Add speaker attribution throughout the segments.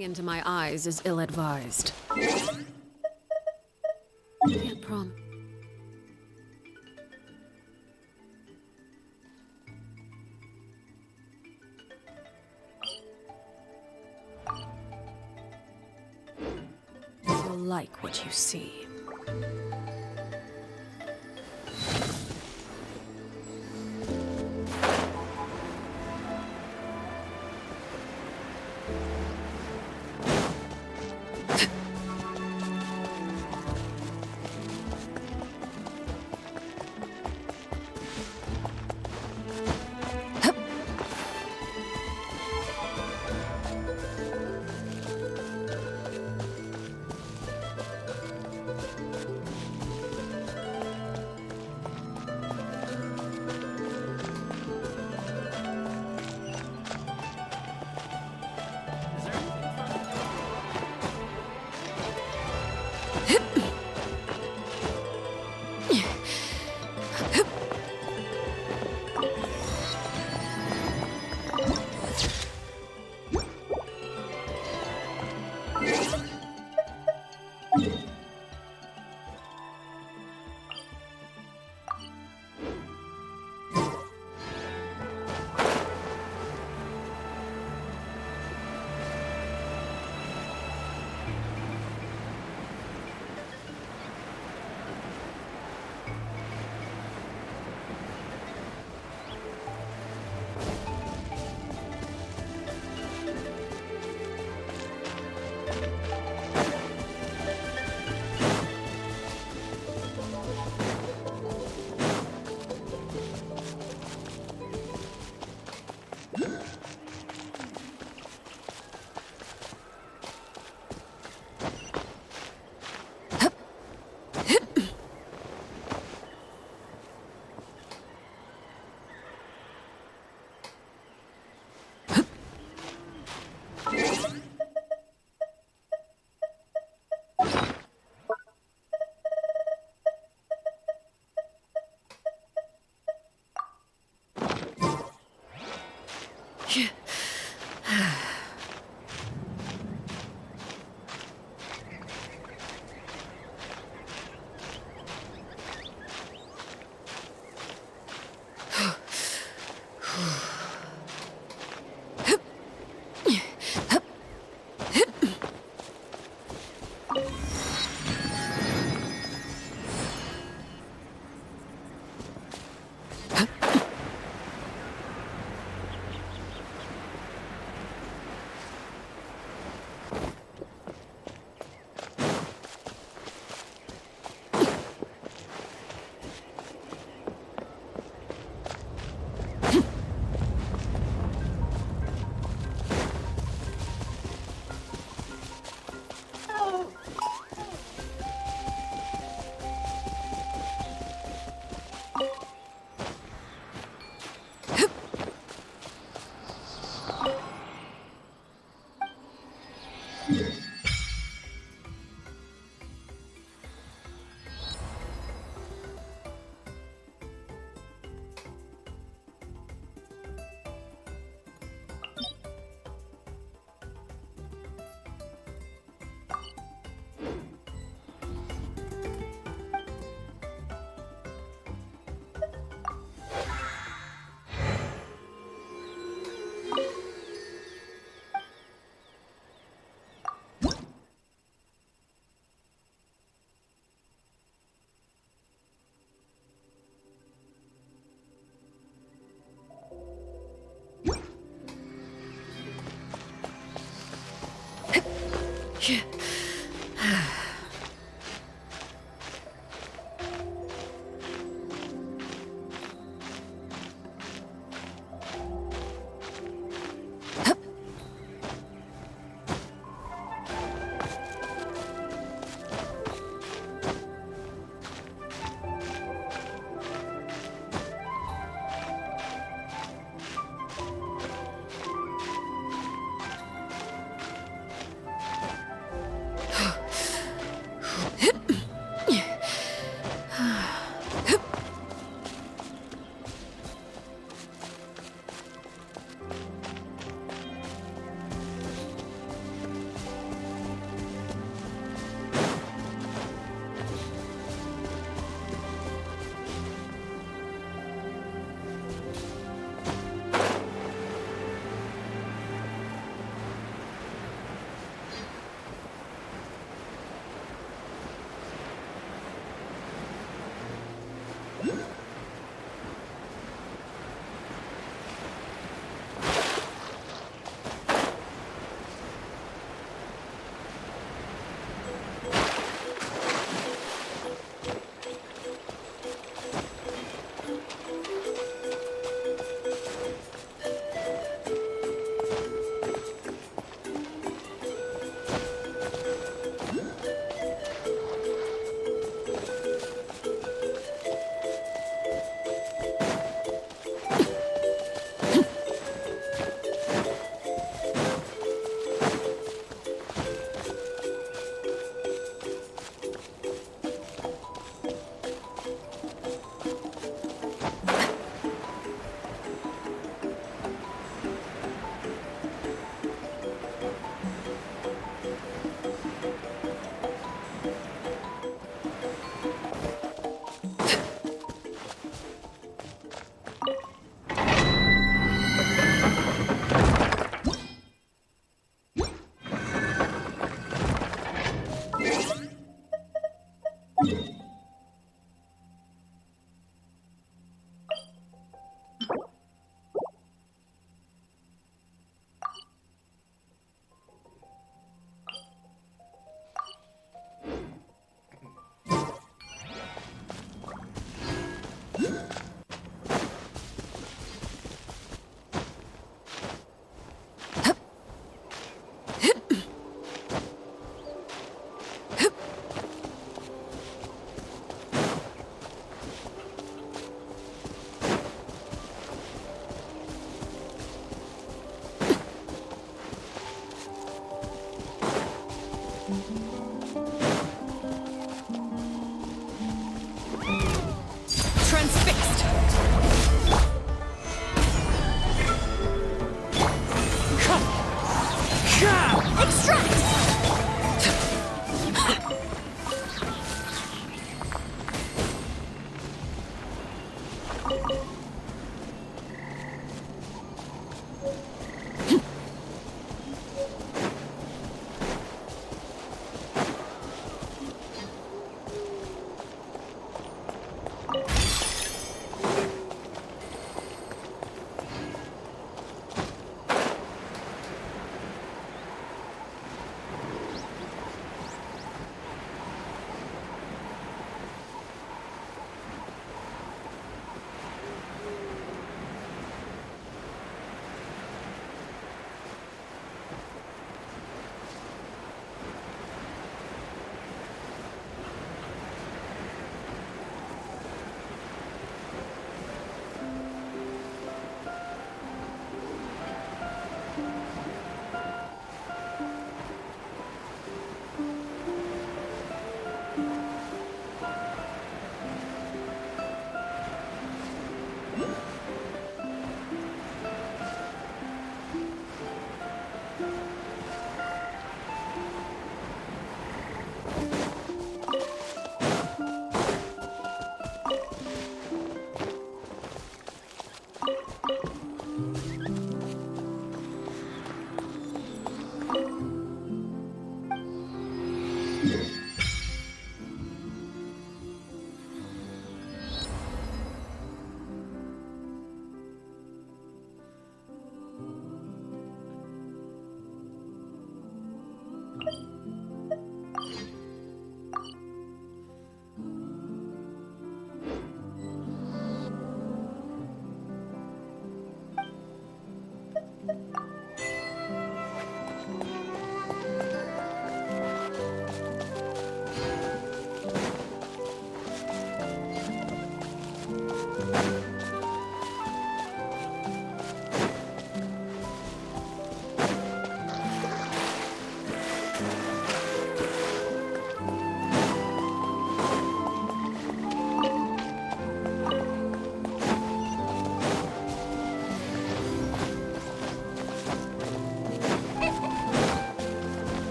Speaker 1: Staring into my eyes is ill-advised. Can't prom. You'll like what you see.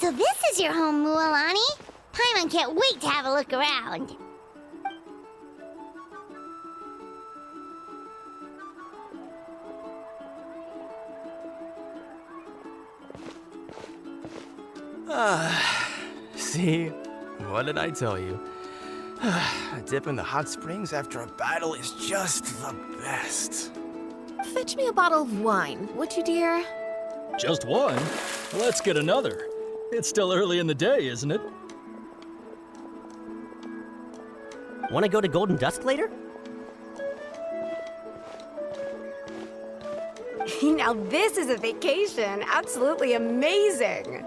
Speaker 2: So this is your home, Mualani? Paimon can't wait to have a look around.
Speaker 3: See? What did I tell you? A dip in the hot springs after a battle is just the best.
Speaker 1: Fetch me a bottle of wine, would you, dear?
Speaker 4: Just one? Let's get another. It's still early in the day, isn't it?
Speaker 5: Want to go to Golden Dusk later?
Speaker 6: Now this is a vacation. Absolutely amazing.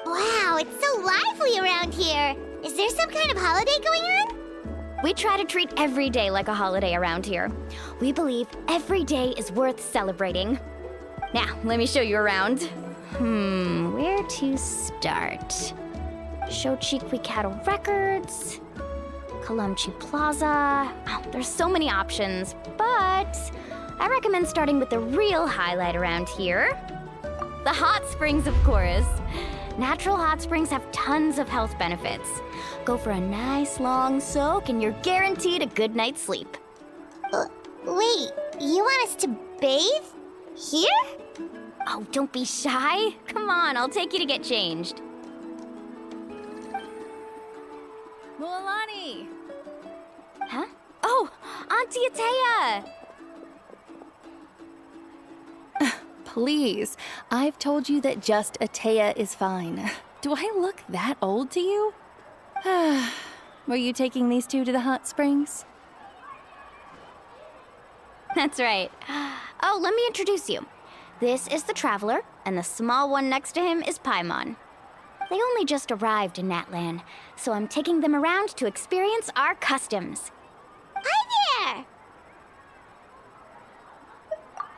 Speaker 2: Wow, it's so lively around here. Is there some kind of holiday going on?
Speaker 7: We try to treat every day like a holiday around here. We believe every day is worth celebrating. Now, let me show you around. Where to start? Shochiqui Cattle Records, Kalamchi Plaza. Oh, there's so many options, but I recommend starting with the real highlight around here. The hot springs, of course. Natural hot springs have tons of health benefits. Go for a nice long soak and you're guaranteed a good night's sleep.
Speaker 2: Wait, you want us to bathe? Here?
Speaker 7: Oh, don't be shy. Come on, I'll take you to get changed.
Speaker 8: Mualani!
Speaker 7: Huh? Oh, Auntie Atea!
Speaker 8: Please, I've told you that just Atea is fine. Do I look that old to you? Were you taking these two to the hot springs?
Speaker 7: That's right. Oh, let me introduce you. This is the Traveler, and the small one next to him is Paimon. They only just arrived in Natlan, so I'm taking them around to experience our customs.
Speaker 2: Hi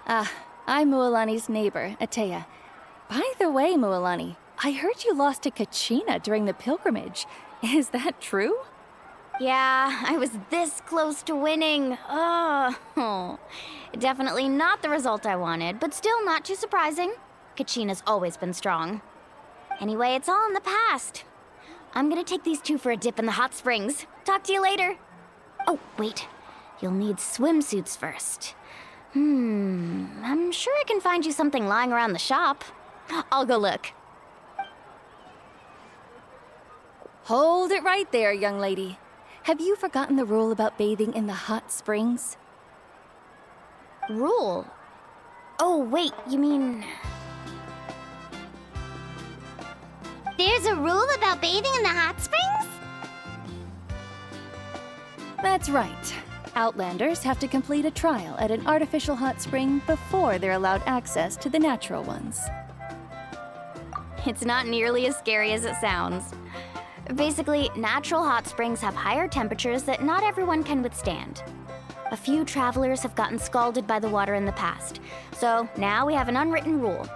Speaker 2: there!
Speaker 8: I'm Mualani's neighbor, Atea. By the way, Mualani, I heard you lost to Kachina during the pilgrimage. Is that true?
Speaker 7: Yeah, I was this close to winning. Oh, definitely not the result I wanted, but still not too surprising. Kachina's always been strong. Anyway, it's all in the past. I'm gonna take these two for a dip in the hot springs. Talk to you later. Oh, wait. You'll need swimsuits first. I'm sure I can find you something lying around the shop. I'll go look.
Speaker 8: Hold it right there, young lady. Have you forgotten the rule about bathing in the hot springs?
Speaker 7: Rule? Oh, wait, you mean...
Speaker 2: There's a rule about bathing in the hot springs?
Speaker 8: That's right. Outlanders have to complete a trial at an artificial hot spring before they're allowed access to the natural ones.
Speaker 7: It's not nearly as scary as it sounds. Basically, natural hot springs have higher temperatures that not everyone can withstand. A few travelers have gotten scalded by the water in the past, so now we have an unwritten rule.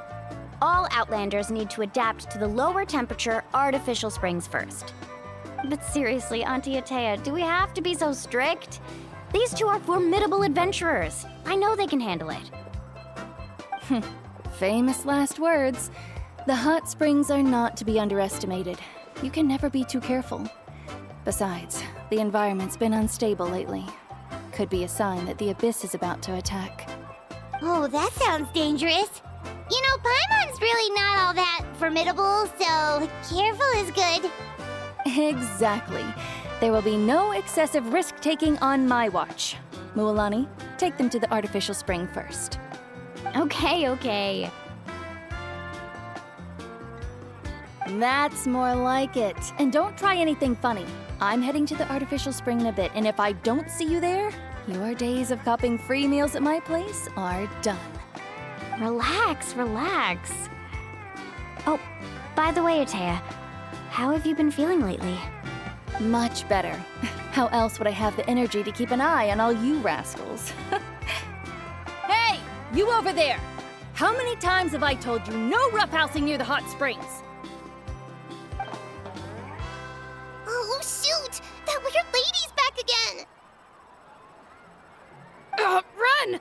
Speaker 7: All Outlanders need to adapt to the lower temperature artificial springs first. But seriously, Auntie Atea, do we have to be so strict? These two are formidable adventurers. I know they can handle it.
Speaker 8: Famous last words. The hot springs are not to be underestimated. You can never be too careful. Besides, the environment's been unstable lately. Could be a sign that the Abyss is about to attack.
Speaker 2: Oh, that sounds dangerous. You know, Paimon's really not all that formidable, so careful is good.
Speaker 8: Exactly. There will be no excessive risk-taking on my watch. Mualani, take them to the artificial spring first.
Speaker 7: Okay.
Speaker 8: That's more like it. And don't try anything funny. I'm heading to the artificial spring in a bit, and if I don't see you there, your days of copping free meals at my place are done.
Speaker 7: Relax. Oh, by the way, Atea, how have you been feeling lately?
Speaker 8: Much better. How else would I have the energy to keep an eye on all you rascals? Hey, you over there! How many times have I told you no roughhousing near the hot springs?
Speaker 2: Oh, shoot! That weird lady's back again!
Speaker 8: Run!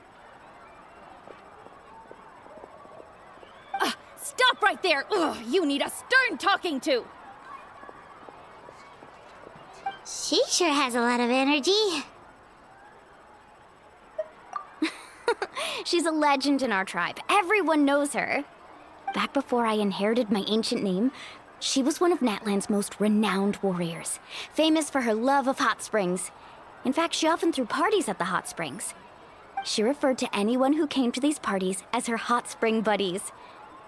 Speaker 8: Stop right there! Ugh, you need a stern talking to!
Speaker 2: She sure has a lot of energy.
Speaker 7: She's a legend in our tribe. Everyone knows her. Back before I inherited my ancient name, she was one of Natlan's most renowned warriors, famous for her love of hot springs. In fact, she often threw parties at the hot springs. She referred to anyone who came to these parties as her hot spring buddies.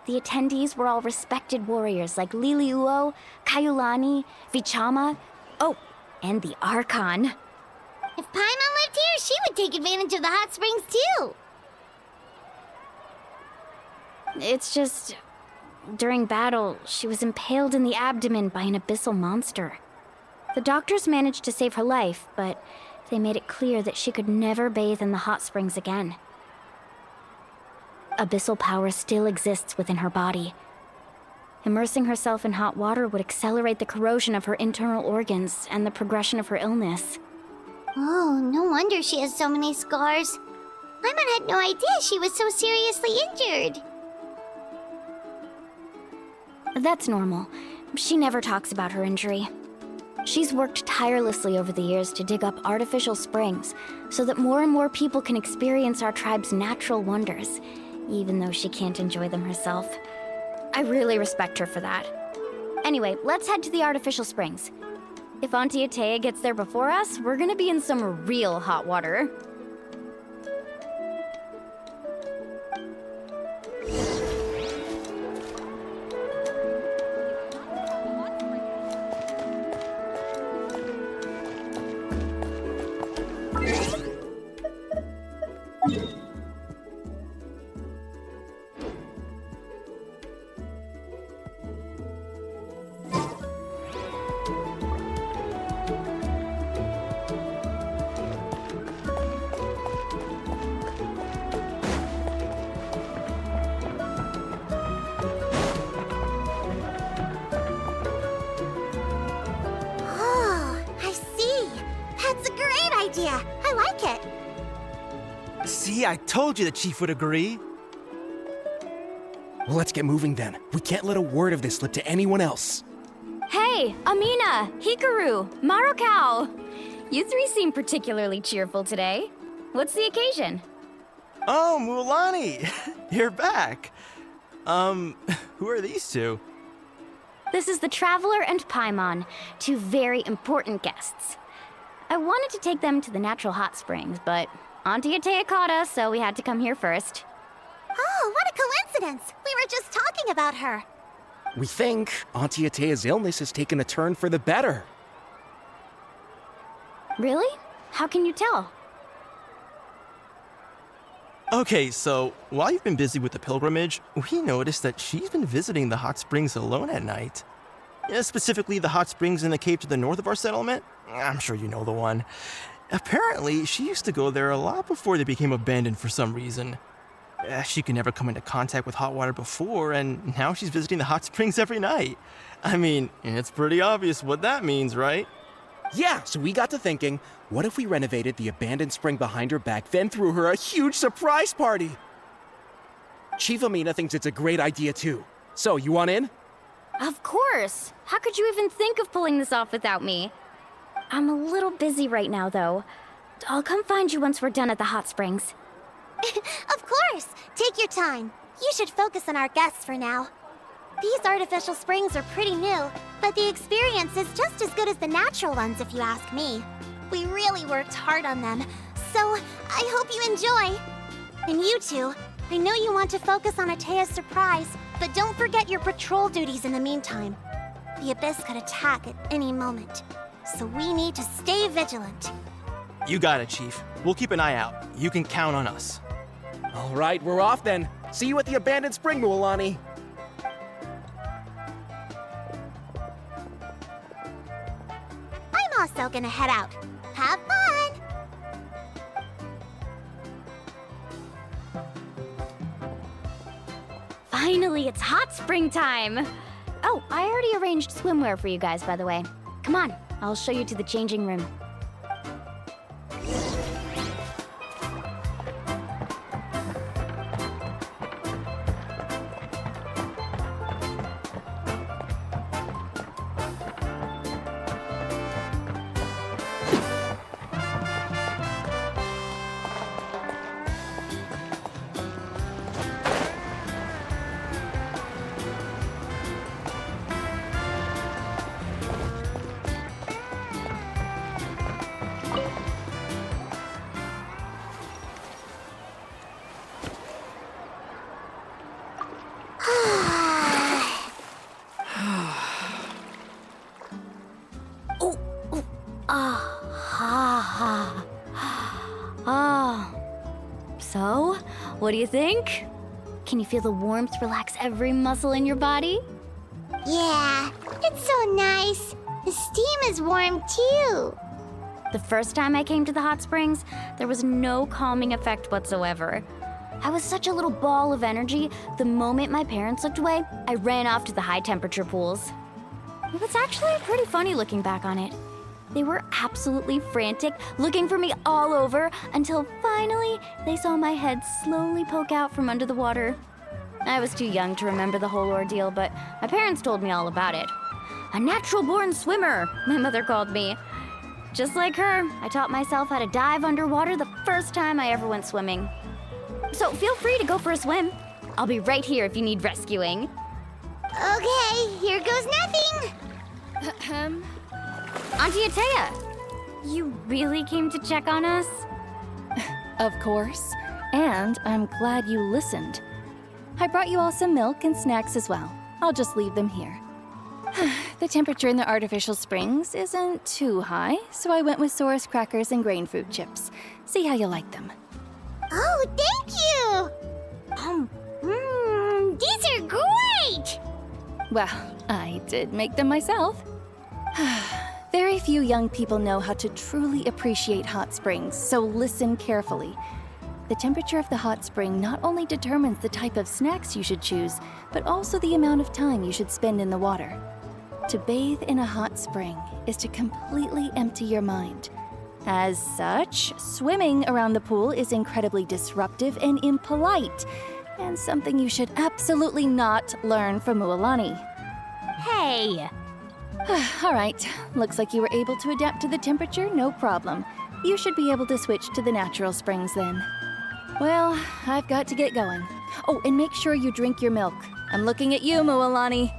Speaker 7: The attendees were all respected warriors like Liliuo, Kaiulani, Vichama, and the Archon.
Speaker 2: If Paimon lived here, she would take advantage of the hot springs too.
Speaker 7: It's just... during battle, she was impaled in the abdomen by an abyssal monster. The doctors managed to save her life, but they made it clear that she could never bathe in the hot springs again. Abyssal power still exists within her body. Immersing herself in hot water would accelerate the corrosion of her internal organs and the progression of her illness.
Speaker 2: Oh, no wonder she has so many scars. Paimon had no idea she was so seriously injured.
Speaker 7: That's normal. She never talks about her injury. She's worked tirelessly over the years to dig up artificial springs so that more and more people can experience our tribe's natural wonders, even though she can't enjoy them herself. I really respect her for that. Anyway, let's head to the artificial springs. If Auntie Atea gets there before us, we're gonna be in some real hot water.
Speaker 2: Oh, I see. That's a great idea. I like it.
Speaker 3: See, I told you the chief would agree.
Speaker 9: Well, let's get moving then. We can't let a word of this slip to anyone else.
Speaker 7: Hey, Amina, Hikaru, Marukao! You three seem particularly cheerful today. What's the occasion?
Speaker 3: Oh, Mulani, you're back. Who are these two?
Speaker 7: This is the Traveler and Paimon, two very important guests. I wanted to take them to the natural hot springs, but Auntie Atea caught us, so we had to come here first.
Speaker 2: Oh, what a coincidence. We were just talking about her.
Speaker 9: We think Auntie Atea's illness has taken a turn for the better.
Speaker 7: Really? How can you tell?
Speaker 3: Okay, so while you've been busy with the pilgrimage, we noticed that she's been visiting the hot springs alone at night. Yeah, specifically the hot springs in the cave to the north of our settlement. I'm sure you know the one. Apparently, she used to go there a lot before they became abandoned for some reason. She could never come into contact with hot water before, and now she's visiting the hot springs every night. I mean, it's pretty obvious what that means, right?
Speaker 9: Yeah, so we got to thinking, what if we renovated the abandoned spring behind her back, then threw her a huge surprise party? Chief Amina thinks it's a great idea too. So, you want in?
Speaker 7: Of course! How could you even think of pulling this off without me? I'm a little busy right now, though. I'll come find you once we're done at the hot springs.
Speaker 2: Of course. Take your time. You should focus on our guests for now. These artificial springs are pretty new, but the experience is just as good as the natural ones if you ask me. We really worked hard on them, so I hope you enjoy. And you two, I know you want to focus on Atea's surprise, but don't forget your patrol duties in the meantime. The Abyss could attack at any moment, so we need to stay vigilant.
Speaker 3: You got it, Chief. We'll keep an eye out. You can count on us.
Speaker 9: All right, we're off then. See you at the abandoned spring, Mualani.
Speaker 2: I'm also gonna head out. Have fun!
Speaker 7: Finally, it's hot spring time! Oh, I already arranged swimwear for you guys, by the way. Come on, I'll show you to the changing room. So, what do you think? Can you feel the warmth relax every muscle in your body?
Speaker 2: Yeah, it's so nice. The steam is warm too.
Speaker 7: The first time I came to the hot springs, there was no calming effect whatsoever. I was such a little ball of energy, the moment my parents looked away, I ran off to the high temperature pools. It was actually pretty funny looking back on it. They were absolutely frantic, looking for me all over, until finally they saw my head slowly poke out from under the water. I was too young to remember the whole ordeal, but my parents told me all about it. A natural-born swimmer, my mother called me. Just like her, I taught myself how to dive underwater the first time I ever went swimming. So feel free to go for a swim. I'll be right here if you need rescuing.
Speaker 2: Okay, here goes nothing.
Speaker 7: Auntie Atea, you really came to check on us?
Speaker 8: Of course. And I'm glad you listened. I brought you all some milk and snacks as well. I'll just leave them here. The temperature in the artificial springs isn't too high, so I went with Saurus crackers and grain food chips. See how you like them.
Speaker 2: Oh, thank you! These are great!
Speaker 8: Well, I did make them myself. Very few young people know how to truly appreciate hot springs, so listen carefully. The temperature of the hot spring not only determines the type of snacks you should choose, but also the amount of time you should spend in the water. To bathe in a hot spring is to completely empty your mind. As such, swimming around the pool is incredibly disruptive and impolite, and something you should absolutely not learn from Mualani.
Speaker 7: Hey!
Speaker 8: All right, looks like you were able to adapt to the temperature, no problem. You should be able to switch to the natural springs then. Well, I've got to get going. Oh, and make sure you drink your milk. I'm looking at you, Mualani.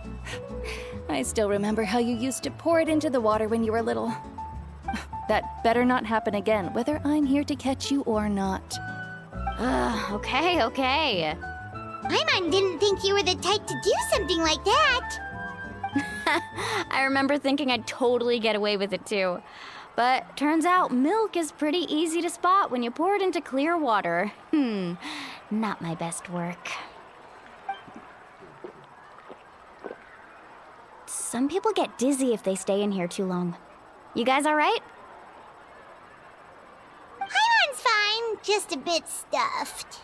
Speaker 8: I still remember how you used to pour it into the water when you were little. That better not happen again, whether I'm here to catch you or not.
Speaker 7: Okay.
Speaker 2: Paimon didn't think you were the type to do something like that.
Speaker 7: I remember thinking I'd totally get away with it too. But turns out milk is pretty easy to spot when you pour it into clear water. Not my best work. Some people get dizzy if they stay in here too long. You guys all right?
Speaker 2: Paimon's fine, just a bit stuffed.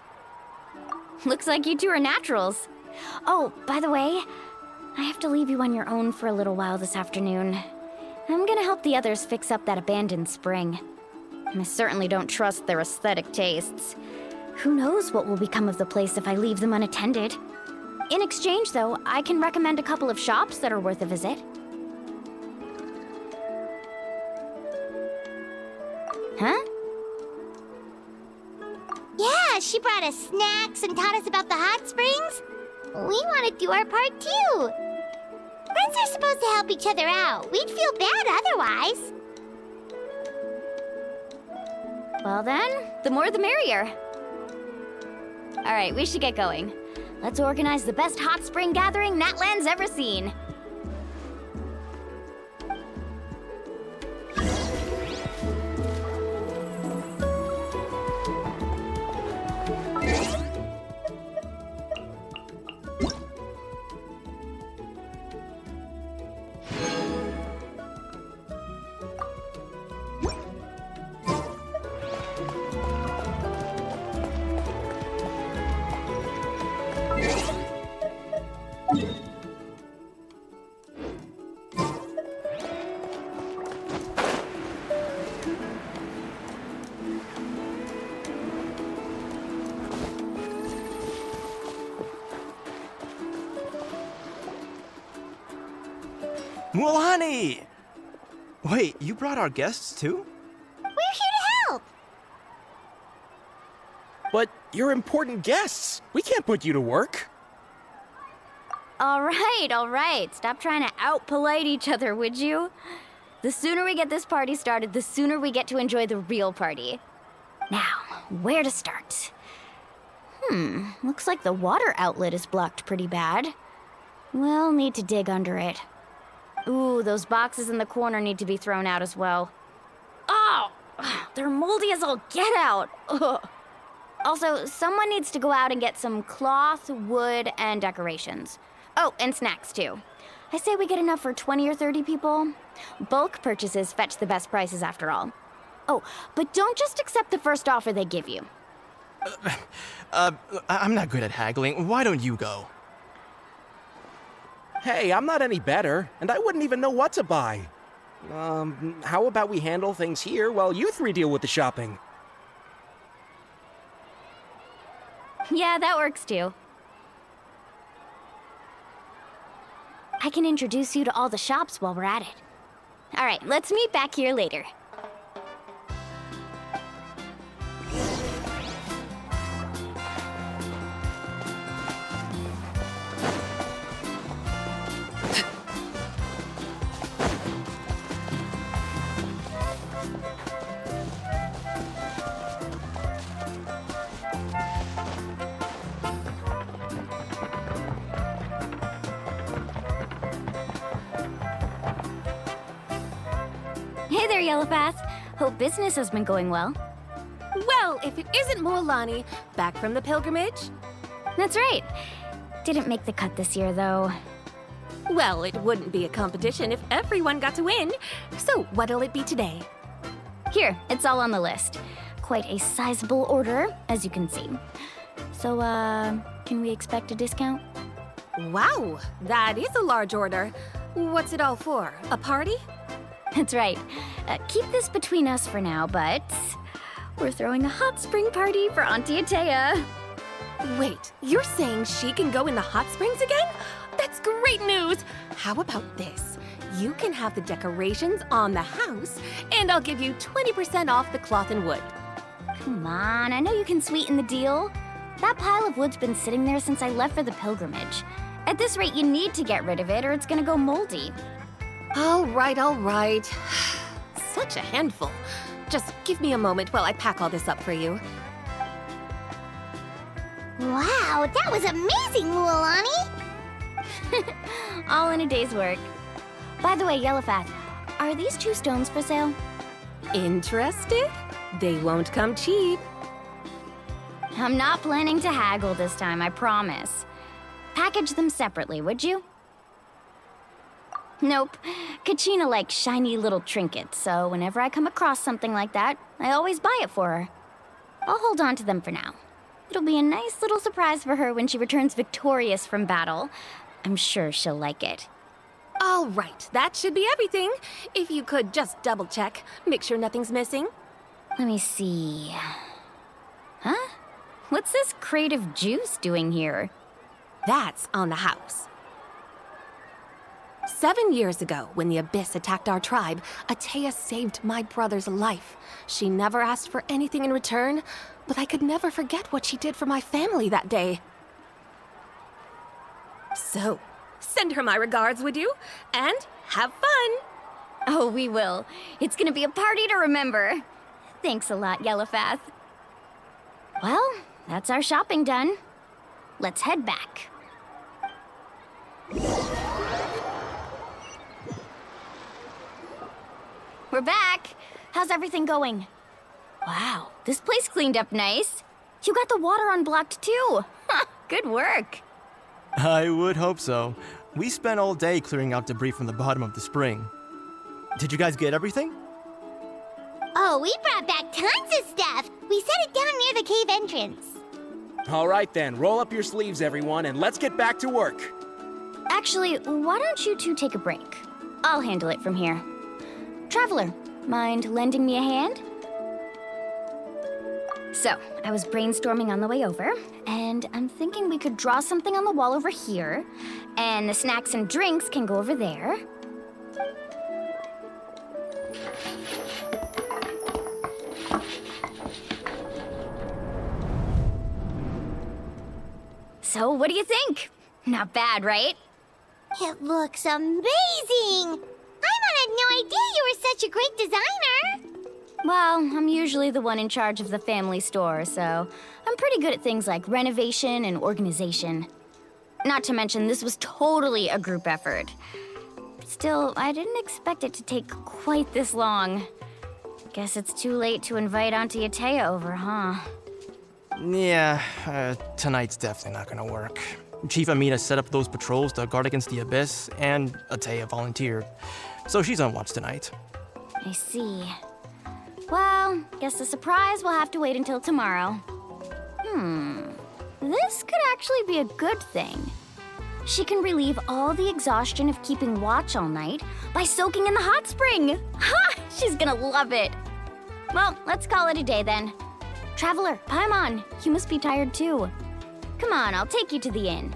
Speaker 7: Looks like you two are naturals. Oh, by the way, I have to leave you on your own for a little while this afternoon. I'm gonna help the others fix up that abandoned spring. I certainly don't trust their aesthetic tastes. Who knows what will become of the place if I leave them unattended? In exchange, though, I can recommend a couple of shops that are worth a visit. Huh?
Speaker 2: Yeah, she brought us snacks and taught us about the hot springs. We want to do our part too. Friends are supposed to help each other out. We'd feel bad otherwise.
Speaker 7: Well then, the more the merrier. All right, we should get going. Let's organize the best hot spring gathering Natlan's ever seen.
Speaker 3: Mualani! Wait, you brought our guests too?
Speaker 2: We're here to help.
Speaker 9: But you're important guests. We can't put you to work.
Speaker 7: All right. Stop trying to out-polite each other, would you? The sooner we get this party started, the sooner we get to enjoy the real party. Now, where to start? Looks like the water outlet is blocked pretty bad. We'll need to dig under it. Ooh, those boxes in the corner need to be thrown out as well. Oh! They're moldy as all get out! Ugh. Also, someone needs to go out and get some cloth, wood, and decorations. Oh, and snacks too. I say we get enough for 20 or 30 people. Bulk purchases fetch the best prices after all. Oh, but don't just accept the first offer they give you.
Speaker 3: I'm not good at haggling. Why don't you go?
Speaker 9: Hey, I'm not any better, and I wouldn't even know what to buy. How about we handle things here while you three deal with the shopping?
Speaker 7: Yeah, that works too. I can introduce you to all the shops while we're at it. All right, let's meet back here later. there, Yellowpath. Hope business has been going well.
Speaker 1: Well, if it isn't Mualani, back from the pilgrimage.
Speaker 7: That's right. Didn't make the cut this year, though.
Speaker 1: Well, it wouldn't be a competition if everyone got to win. So what'll it be today?
Speaker 7: Here, it's all on the list. Quite a sizable order, as you can see. So, can we expect a discount?
Speaker 1: Wow, that is a large order. What's it all for? A party?
Speaker 7: That's right. Keep this between us for now, but we're throwing a hot spring party for Auntie Atea.
Speaker 1: Wait, you're saying she can go in the hot springs again? That's great news! How about this? You can have the decorations on the house, and I'll give you 20% off the cloth and wood.
Speaker 7: Come on, I know you can sweeten the deal. That pile of wood's been sitting there since I left for the pilgrimage. At this rate, you need to get rid of it or it's gonna go moldy.
Speaker 1: All right, all right. Such a handful. Just give me a moment while I pack all this up for you.
Speaker 2: Wow, that was amazing, Mualani!
Speaker 7: All in a day's work. By the way, Yellowpath, are these 2 stones for sale?
Speaker 1: Interested? They won't come cheap.
Speaker 7: I'm not planning to haggle this time, I promise. Package them separately, would you? Nope. Kachina likes shiny little trinkets, so whenever I come across something like that, I always buy it for her. I'll hold on to them for now. It'll be a nice little surprise for her when she returns victorious from battle. I'm sure she'll like it.
Speaker 1: All right, that should be everything. If you could just double check, make sure nothing's missing.
Speaker 7: Let me see. Huh? What's this crate of juice doing here?
Speaker 1: That's on the house. 7 years ago, when the Abyss attacked our tribe, Atea saved my brother's life. She never asked for anything in return, but I could never forget what she did for my family that day. So, send her my regards, would you? And have fun!
Speaker 7: Oh, we will. It's gonna be a party to remember. Thanks a lot, Yellowpath. Well, that's our shopping done. Let's head back. We're back. How's everything going? Wow, this place cleaned up nice. You got the water unblocked too. Good work.
Speaker 3: I would hope so. We spent all day clearing out debris from the bottom of the spring. Did you guys get everything?
Speaker 2: Oh, we brought back tons of stuff! We set it down near the cave entrance.
Speaker 9: All right then, roll up your sleeves, everyone, and let's get back to work.
Speaker 7: Actually, why don't you two take a break? I'll handle it from here. Traveler, mind lending me a hand? So, I was brainstorming on the way over, and I'm thinking we could draw something on the wall over here, and the snacks and drinks can go over there. So, what do you think? Not bad, right?
Speaker 2: It looks amazing! Paimon had no idea you were such a great designer!
Speaker 7: Well, I'm usually the one in charge of the family store, so I'm pretty good at things like renovation and organization. Not to mention, this was totally a group effort. Still, I didn't expect it to take quite this long. Guess it's too late to invite Auntie Atea over, huh?
Speaker 3: Yeah, tonight's definitely not gonna work. Chief Amina set up those patrols to guard against the Abyss, and Atea volunteered. So she's on watch tonight.
Speaker 7: I see. Well, guess the surprise will have to wait until tomorrow. This could actually be a good thing. She can relieve all the exhaustion of keeping watch all night by soaking in the hot spring. Ha! She's gonna love it. Well, let's call it a day then. Traveler, Paimon, you must be tired too. Come on, I'll take you to the inn.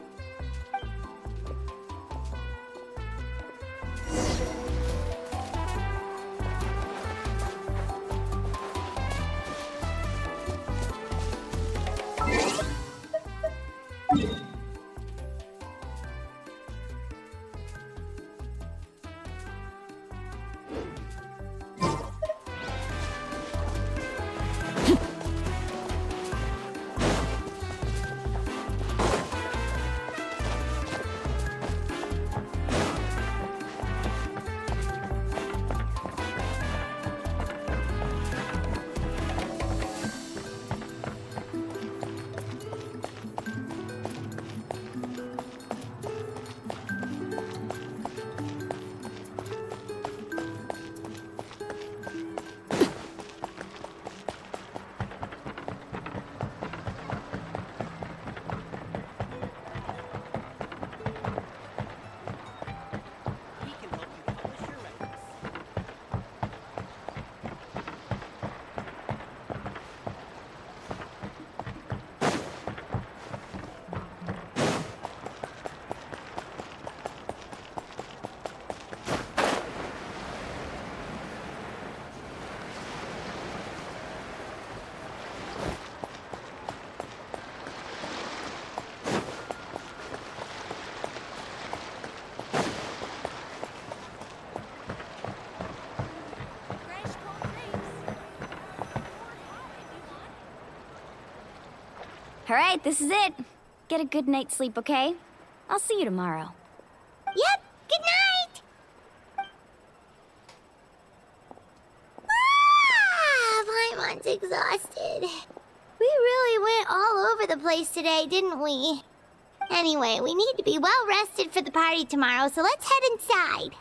Speaker 7: All right, this is it. Get a good night's sleep, okay? I'll see you tomorrow.
Speaker 2: Yep, good night! Paimon's exhausted. We really went all over the place today, didn't we? Anyway, we need to be well rested for the party tomorrow, so let's head inside.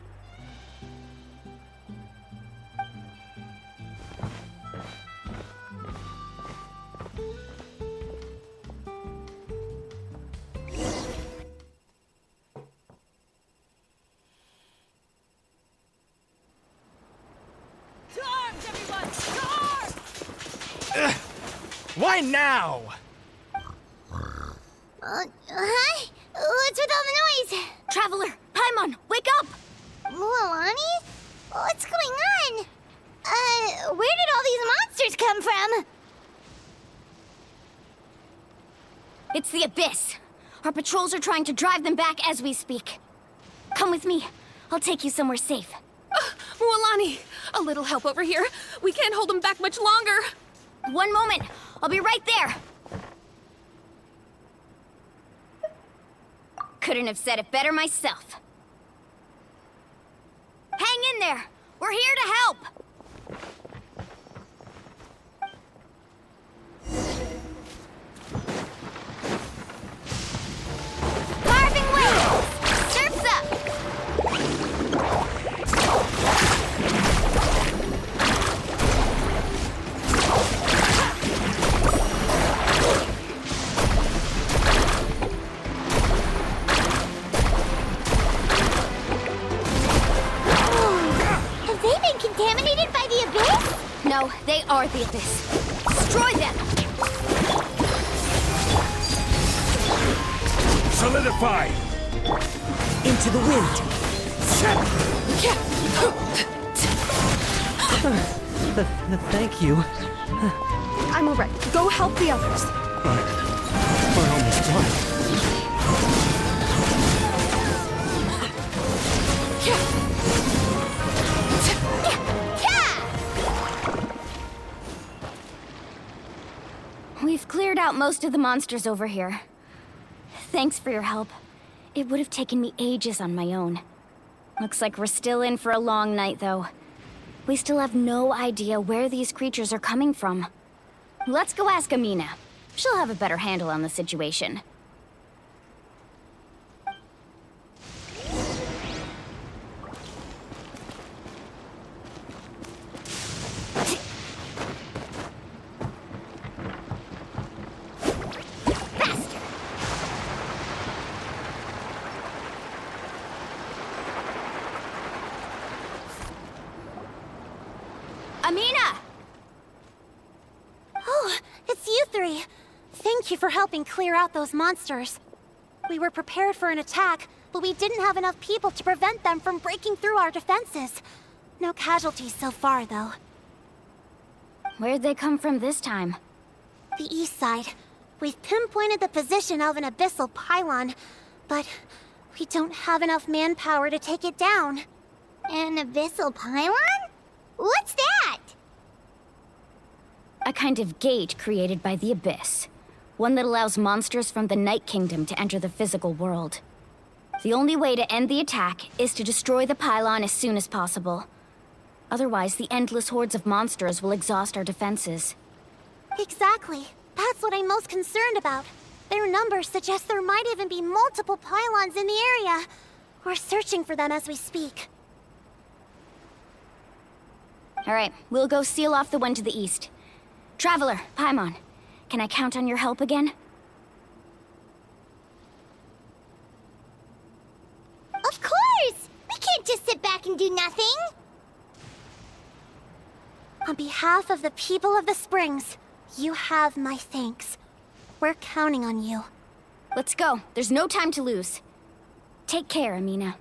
Speaker 3: Why now?
Speaker 2: Huh? What's with all the noise?
Speaker 7: Traveler, Paimon, wake up!
Speaker 2: Mualani? What's going on? Where did all these monsters come from?
Speaker 7: It's the Abyss. Our patrols are trying to drive them back as we speak. Come with me. I'll take you somewhere safe.
Speaker 1: Mualani, a little help over here. We can't hold them back much longer.
Speaker 7: One moment. I'll be right there. Couldn't have said it better myself. Hang in there. We're here to help. Carving waves! Surf's up!
Speaker 2: Have they been contaminated by the Abyss?
Speaker 7: No, they are the Abyss. Destroy them!
Speaker 10: Solidify! Into the wind!
Speaker 5: Thank you.
Speaker 1: I'm all right. Go help the others.
Speaker 3: We're almost done.
Speaker 7: We've cleared out most of the monsters over here. Thanks for your help. It would have taken me ages on my own. Looks like we're still in for a long night, though. We still have no idea where these creatures are coming from. Let's go ask Amina. She'll have a better handle on the situation. Amina!
Speaker 2: Oh, it's you three. Thank you for helping clear out those monsters. We were prepared for an attack, but we didn't have enough people to prevent them from breaking through our defenses. No casualties so far, though.
Speaker 7: Where'd they come from this time?
Speaker 2: The east side. We've pinpointed the position of an abyssal pylon, but we don't have enough manpower to take it down. An abyssal pylon? What's that?
Speaker 7: A kind of gate created by the Abyss. One that allows monsters from the Night Kingdom to enter the physical world. The only way to end the attack is to destroy the pylon as soon as possible. Otherwise, the endless hordes of monsters will exhaust our defenses.
Speaker 2: Exactly. That's what I'm most concerned about. Their numbers suggest there might even be multiple pylons in the area. We're searching for them as we speak.
Speaker 7: All right, we'll go seal off the one to the east. Traveler, Paimon, can I count on your help again?
Speaker 2: Of course! We can't just sit back and do nothing! On behalf of the people of the Springs, you have my thanks. We're counting on you.
Speaker 7: Let's go. There's no time to lose. Take care, Amina.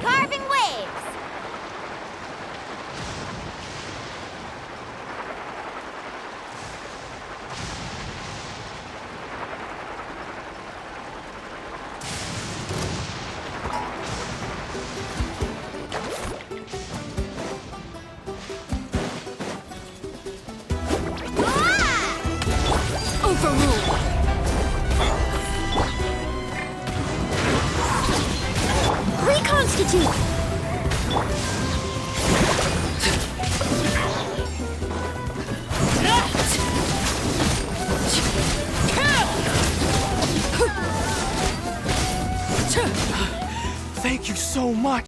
Speaker 2: Carving waves!
Speaker 6: for rule.
Speaker 2: Reconstitute!
Speaker 3: Thank you so much.